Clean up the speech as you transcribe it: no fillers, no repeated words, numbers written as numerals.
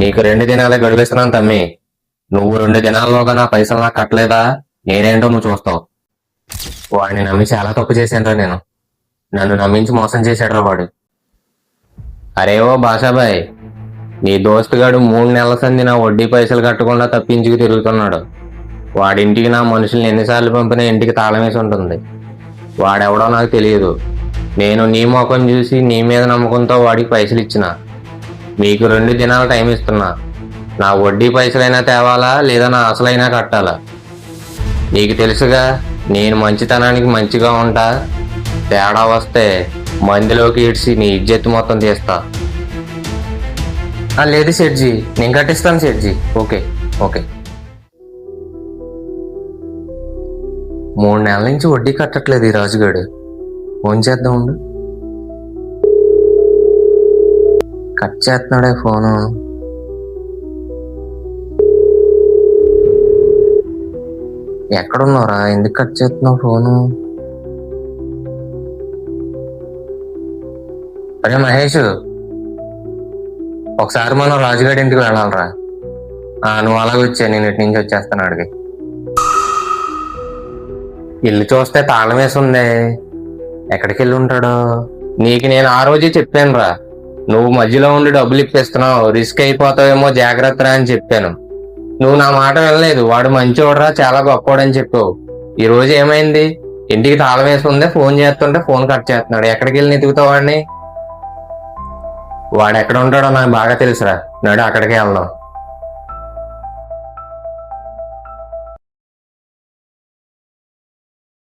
నీకు 2 దినాలే గడిపిస్తున్నాను తమ్మి. నువ్వు 2 దినాల్లోగా నా పైసలు నాకు కట్టలేదా నేనేంటో నువ్వు చూస్తావు. వాడిని నమ్మి చాలా తప్పు చేశానురా నేను. నన్ను నమ్మించి మోసం చేశాడురా వాడు. అరే ఓ బాషాబాయ్, నీ దోస్తుగాడు 3 నెలల సంది నా వడ్డీ పైసలు కట్టకుండా తప్పించుకు తిరుగుతున్నాడు. వాడింటికి నా మనుషుల్ని ఎన్నిసార్లు పంపినా ఇంటికి తాళం వేసి ఉంటుంది. వాడెవడో నాకు తెలియదు. నేను నీ ముఖం చూసి నీ మీద నమ్మకంతో వాడికి పైసలు ఇచ్చిన. మీకు 2 దినాల టైం ఇస్తున్నా. నా వడ్డీ పైసలైనా తేవాలా లేదా నా అసలైనా కట్టాలా? నీకు తెలుసుగా నేను మంచితనానికి మంచిగా ఉంటా. తేడా వస్తే మందిలోకి ఇడ్చి నీ ఇజ్జత్ మొత్తం తీస్తా. లేదు సెట్జీ, నేను కట్టిస్తాను సెట్జీ. Okay okay. 3 నెలల నుంచి వడ్డీ కట్టట్లేదు ఈ రాజుగాడు. ఫోన్ చేద్దాం ఉండు. కట్ చేస్తున్నాడే ఫోను. ఎక్కడున్నావురా? ఎందుకు కట్ చేస్తున్నావు ఫోను? అరే మహేష్, ఒకసారి మనం రాజుగాడి ఇంటికి వెళ్ళాలరా. నువ్వు అలాగే వచ్చా, నేను ఇటు నుంచి వచ్చేస్తాను అడిగి. ఇల్లు చూస్తే తాళం వేసి ఉంది. ఎక్కడికి వెళ్ళి ఉంటాడో? నీకు నేను ఆ రోజే చెప్పాను రా, నువ్వు మధ్యలో ఉండి డబ్బులు ఇప్పిస్తున్నావు, రిస్క్ అయిపోతావేమో జాగ్రత్త రా అని చెప్పాను. నువ్వు నా మాట వినలేదు. వాడు మంచివాడురా, చాలా గొప్పవాడని చెప్పావు. ఈ రోజు ఏమైంది? ఇంటికి తాళం వేసి ఉంది, ఫోన్ చేస్తుంటే ఫోన్ కట్ చేస్తున్నాడు. ఎక్కడికి వెళ్ళి ఎతుకుతావు వాడిని? వాడు ఎక్కడ ఉంటాడో నాకు బాగా తెలుసురా. నడు అక్కడికే వెళ్దాం.